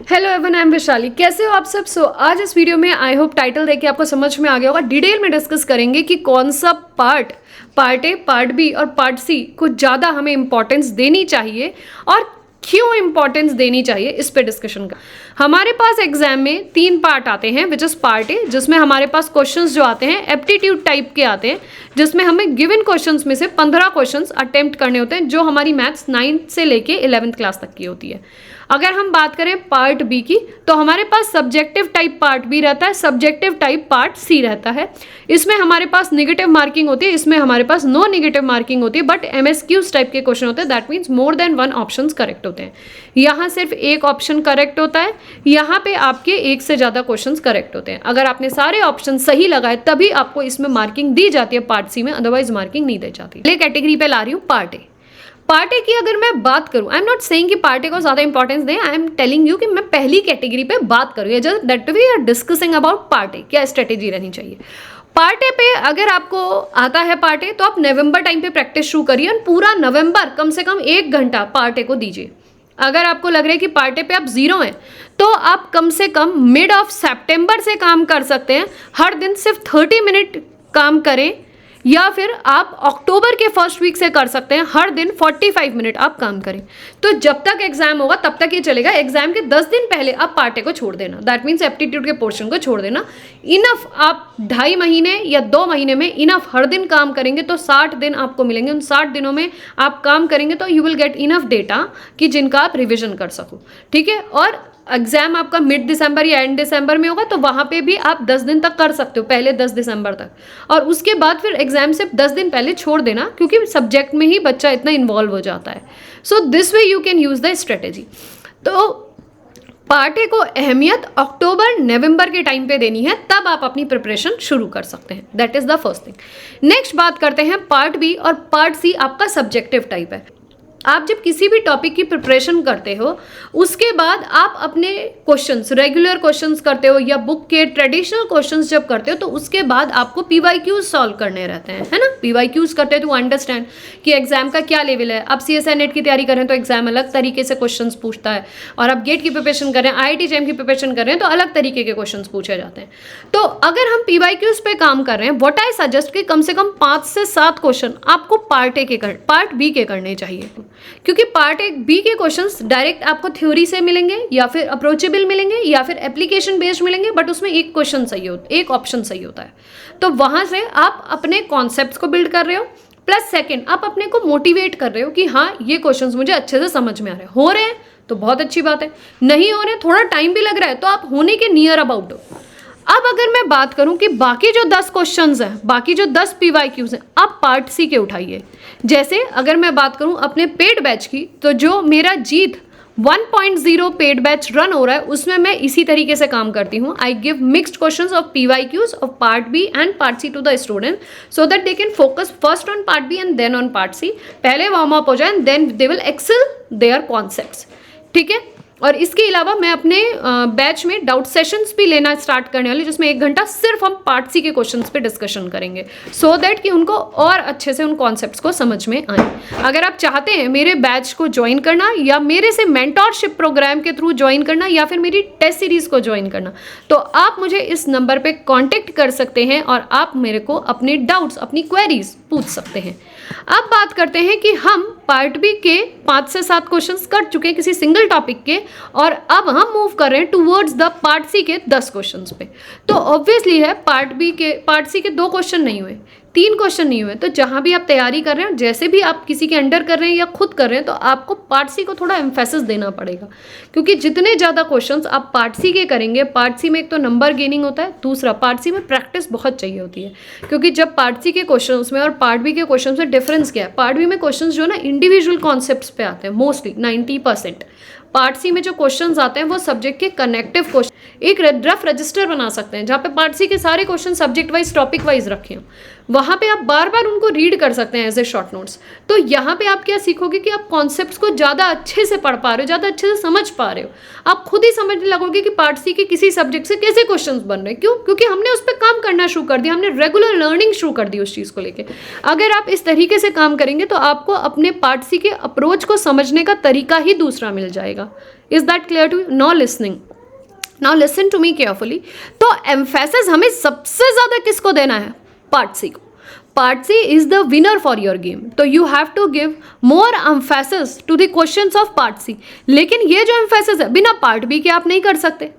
Hello everyone, I am Vaishali. कैसे हो आप सब? आज इस वीडियो में आई होप टाइटल देख के आपको समझ में आ गया होगा। डिटेल में डिस्कस करेंगे कि कौन सा पार्ट ए, पार्ट बी और पार्ट सी को ज़्यादा हमें इंपॉर्टेंस देनी चाहिए और क्यों इंपॉर्टेंस देनी चाहिए, इस पे डिस्कशन का। हमारे पास एग्जाम में 3 पार्ट आते हैं विच इज़ पार्ट ए, जिसमें हमारे पास क्वेश्चंस जो आते हैं एप्टीट्यूड टाइप के आते हैं, जिसमें हमें गिवन क्वेश्चंस में से 15 क्वेश्चंस अटेम्प्ट करने होते हैं, जो हमारी मैथ्स 9th से लेके 11th क्लास तक की होती है। अगर हम बात करें पार्ट बी की, तो हमारे पास सब्जेक्टिव टाइप पार्ट बी रहता है, सब्जेक्टिव टाइप पार्ट सी रहता है। इसमें हमारे पास नेगेटिव मार्किंग होती है, इसमें हमारे पास नो नेगेटिव मार्किंग होती है, बट एमएसक्यूज टाइप के क्वेश्चन होते हैं। That means more than 1 options correct होते हैं। यहाँ सिर्फ एक ऑप्शन करेक्ट होता है, यहाँ पे आपके एक से ज़्यादा क्वेश्चंस करेक्ट होते हैं। अगर आपने सारे ऑप्शन सही लगाए तभी आपको इसमें मार्किंग दी जाती है पार्ट सी में, अदरवाइज मार्किंग नहीं दी जाती। अगले कैटेगरी पे ला रही हूँ पार्ट ए। पार्ट ए की अगर मैं बात करूं, आई एम नॉट सेइंग कि पार्ट ए को ज़्यादा इंपॉर्टेंस दें, आई एम टेलिंग यू कि मैं पहली कैटेगरी पे बात करूँ, just that we are discussing about part A, क्या स्ट्रेटेजी रहनी चाहिए। पार्ट ए पे अगर आपको आता है पार्ट ए, तो आप नवंबर टाइम पे प्रैक्टिस शुरू करिए और पूरा नवंबर कम से कम 1 घंटा पार्ट ए को दीजिए। अगर आपको लग रहा है कि पार्ट ए पे आप जीरो हैं, तो आप कम से कम मिड ऑफ सितंबर से काम कर सकते हैं। हर दिन सिर्फ 30 मिनट काम करें, या फिर आप अक्टूबर के फर्स्ट वीक से कर सकते हैं, हर दिन 45 मिनट आप काम करें। तो जब तक एग्जाम होगा तब तक ये चलेगा। एग्जाम के 10 दिन पहले आप पार्ट ए को छोड़ देना, दैट मीन्स एप्टीट्यूड के पोर्शन को छोड़ देना। इनफ आप 2.5 महीने या 2 महीने में इनफ हर दिन काम करेंगे तो 60 दिन आपको मिलेंगे। उन 60 दिनों में आप काम करेंगे तो you will get enough data कि जिनका आप रिविजन कर सको, ठीक है। और एग्जाम आपका मिड दिसंबर या एंड दिसंबर में होगा, तो वहाँ पे भी आप 10 दिन तक कर सकते हो, पहले 10 दिसंबर तक, और उसके बाद फिर एग्जाम से 10 दिन पहले छोड़ देना, क्योंकि सब्जेक्ट में ही बच्चा इतना इन्वॉल्व हो जाता है। So this way you can use the strategy. तो पार्ट ए को अहमियत अक्टूबर नवंबर के टाइम पे देनी है, तब आप अपनी प्रिपरेशन शुरू कर सकते हैं। That is the first thing. Next बात करते हैं पार्ट बी और पार्ट सी आपका सब्जेक्टिव टाइप है। आप जब किसी भी टॉपिक की प्रिपरेशन करते हो, उसके बाद आप अपने क्वेश्चंस, रेगुलर क्वेश्चंस करते हो या बुक के ट्रेडिशनल क्वेश्चंस जब करते हो, तो उसके बाद आपको पीवाईक्यूज सॉल्व करने रहते हैं, है ना। पीवाईक्यूज करते हैं टू अंडरस्टैंड कि एग्जाम का क्या लेवल है। आप CSI नेट की तैयारी करें तो एग्जाम अलग तरीके से क्वेश्चन पूछता है, और आप गेट की प्रिपरेशन करें, IIT JEM की प्रिपरेशन करें तो अलग तरीके के क्वेश्चन पूछे जाते हैं। तो अगर हम पीवाईक्यूज पे काम कर रहे हैं, व्हाट आई सजेस्ट कि कम से कम 5 से 7 क्वेश्चन आपको पार्ट बी के करने चाहिए, क्योंकि पार्ट ए बी के क्वेश्चंस डायरेक्ट आपको थ्योरी से मिलेंगे या फिर अप्रोचेबल मिलेंगे या फिर एप्लीकेशन बेस्ड मिलेंगे, बट उसमें एक क्वेश्चन सही होता है, एक ऑप्शन सही होता है। तो वहां से आप अपने कॉन्सेप्ट्स को बिल्ड कर रहे हो, प्लस सेकंड आप अपने को मोटिवेट कर रहे हो कि हाँ ये क्वेश्चंस मुझे अच्छे से समझ में आ रहे हैं। हो रहे हैं तो बहुत अच्छी बात है, नहीं हो रहे, थोड़ा टाइम भी लग रहा है, तो आप होने के नियर अबाउट हो। अब अगर मैं बात करूं कि बाकी जो 10 क्वेश्चंस हैं, बाकी जो 10 पीवाईक्यूज हैं, आप पार्ट सी के उठाइए। जैसे अगर मैं बात करूं अपने पेड बैच की, तो जो मेरा जीत 1.0 पेड बैच रन हो रहा है, उसमें मैं इसी तरीके से काम करती हूँ। I give mixed questions of PYQs of part B and part C to the student, so that they can focus first on part B and then on part C. पहले वार्म अप हो जाए, then they will excel their concepts, ठीक है। और इसके अलावा मैं अपने बैच में डाउट सेशंस भी लेना स्टार्ट करने वाली, जिसमें 1 घंटा सिर्फ हम पार्ट सी के क्वेश्चंस पे डिस्कशन करेंगे, सो दैट कि उनको और अच्छे से उन कॉन्सेप्ट्स को समझ में आए। अगर आप चाहते हैं मेरे बैच को ज्वाइन करना, या मेरे से मेंटोरशिप प्रोग्राम के थ्रू ज्वाइन करना, या फिर मेरी टेस्ट सीरीज को ज्वाइन करना, तो आप मुझे इस नंबर पे कांटेक्ट कर सकते हैं और आप मेरे को अपने डाउट्स, अपनी क्वेरीज पूछ सकते हैं। अब बात करते हैं कि हम पार्ट बी के 5 से 7 क्वेश्चंस कर चुके हैं किसी सिंगल टॉपिक के, और अब हम मूव कर रहे हैं टूवर्ड्स द पार्ट सी के 10 क्वेश्चंस पे। तो ऑब्वियसली है पार्ट सी के 2 क्वेश्चन नहीं हुए, 3 क्वेश्चन नहीं हुए। तो जहाँ भी आप तैयारी कर रहे हैं, जैसे भी आप किसी के अंडर कर रहे हैं या खुद कर रहे हैं, तो आपको पार्ट सी को थोड़ा एम्फेसिस देना पड़ेगा, क्योंकि जितने ज़्यादा क्वेश्चंस आप पार्ट सी के करेंगे, पार्ट सी में एक तो नंबर गेनिंग होता है, दूसरा पार्ट सी में प्रैक्टिस बहुत चाहिए होती है। क्योंकि जब पार्ट सी के क्वेश्चन में और पार्ट बी के क्वेश्चन में डिफरेंस क्या है, पार्ट बी में क्वेश्चन जो ना इंडिविजुअल कॉन्सेप्ट्स पे आते हैं मोस्टली 90%। पार्ट सी में जो क्वेश्चंस आते हैं वो सब्जेक्ट के कनेक्टिव क्वेश्चन, एक रफ रजिस्टर बना सकते हैं जहाँ पे पार्ट सी के सारे question subject wise, topic wise रखे हों। वहाँ पे आप बार बार उनको रीड कर सकते हैं एज ए शॉर्ट नोट्स। तो यहाँ पे आप क्या सीखोगे कि आप कॉन्सेप्ट्स को ज़्यादा अच्छे से पढ़ पा रहे हो, ज़्यादा अच्छे से समझ पा रहे हो। आप खुद ही समझने लगोगे कि पार्ट सी के किसी सब्जेक्ट से कैसे क्वेश्चंस बन रहे हैं। क्यों? क्योंकि हमने उस पर काम करना शुरू कर दिया, हमने रेगुलर लर्निंग शुरू कर दी उस चीज़ को लेकर। अगर आप इस तरीके से काम करेंगे तो आपको अपने पार्ट सी के अप्रोच को समझने का तरीका ही दूसरा मिल जाएगा। Is that clear to you? Now listen to me carefully. तो एम्फेसिस हमें सबसे ज़्यादा किसको देना है? पार्ट सी को। Part C is the winner for your game. तो you have to give more emphasis to the questions of part C. लेकिन ये जो एम्फेसिस है बिना पार्ट बी के आप नहीं कर सकते,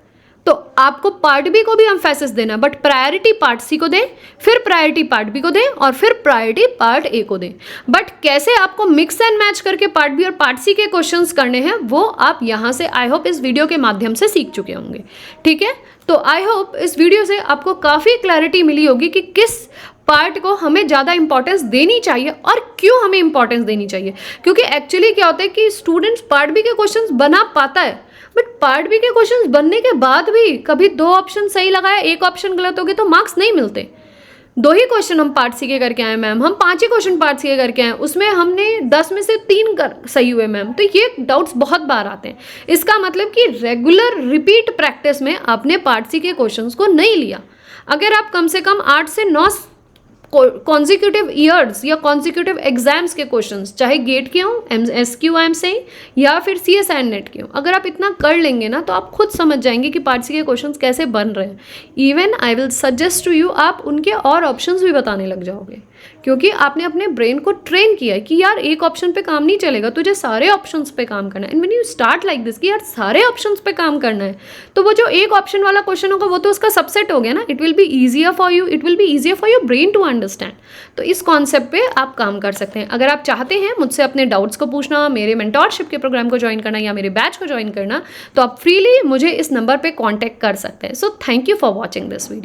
तो आपको पार्ट बी को भी एम्फेसिस देना है, बट प्रायोरिटी पार्ट सी को दें, फिर प्रायोरिटी पार्ट बी को दें, और फिर प्रायोरिटी पार्ट ए को दें। बट कैसे आपको मिक्स एंड मैच करके पार्ट बी और पार्ट सी के क्वेश्चंस करने हैं वो आप यहाँ से आई होप इस वीडियो के माध्यम से सीख चुके होंगे। ठीक है, तो आई होप इस वीडियो से आपको काफ़ी क्लैरिटी मिली होगी कि किस पार्ट को हमें ज़्यादा इंपॉर्टेंस देनी चाहिए और क्यों हमें इंपॉर्टेंस देनी चाहिए। क्योंकि एक्चुअली क्या होता है कि स्टूडेंट्स पार्ट बी के क्वेश्चंस बना पाता है, बट पार्ट बी के क्वेश्चंस बनने के बाद भी कभी 2 ऑप्शन सही लगाया, 1 ऑप्शन गलत हो गया तो मार्क्स नहीं मिलते। 2 ही क्वेश्चन हम पार्ट सी के करके आए मैम, हम 5 ही क्वेश्चन पार्ट सी के करके आए, उसमें हमने 10 में से 3 सही हुए मैम। तो ये डाउट्स बहुत बार आते हैं। इसका मतलब कि रेगुलर रिपीट प्रैक्टिस में आपने पार्ट सी के क्वेश्चंस को नहीं लिया। अगर आप कम से कम 8 से 9 कॉन्जिक्यूटिव ईयर्स या कॉन्जिक्यूटिव एग्जाम्स के क्वेश्चंस, चाहे गेट के हों, SQIM से या फिर CSIR नेट के हों, अगर आप इतना कर लेंगे ना तो आप खुद समझ जाएंगे कि पार्ट सी के क्वेश्चंस कैसे बन रहे हैं। Even I will suggest to you, आप उनके और ऑप्शंस भी बताने लग जाओगे, क्योंकि आपने अपने ब्रेन को ट्रेन किया है कि यार एक ऑप्शन पे काम नहीं चलेगा, तुझे सारे ऑप्शंस पे काम करना है। And when you start like this कि यार सारे ऑप्शंस पे काम करना है, तो वो जो एक ऑप्शन वाला क्वेश्चन होगा वो तो उसका सबसेट हो गया ना। It will be easier for you, it will be easier for your brain to understand. तो इस कॉन्सेप्ट पे आप काम कर सकते हैं। अगर आप चाहते हैं मुझसे अपने डाउट्स को पूछना, मेरे मेंटोरशिप के प्रोग्राम को ज्वाइन करना या मेरे बैच को ज्वाइन करना, तो आप फ्रीली मुझे इस नंबर पर कॉन्टैक्ट कर सकते हैं। So thank you for watching this video.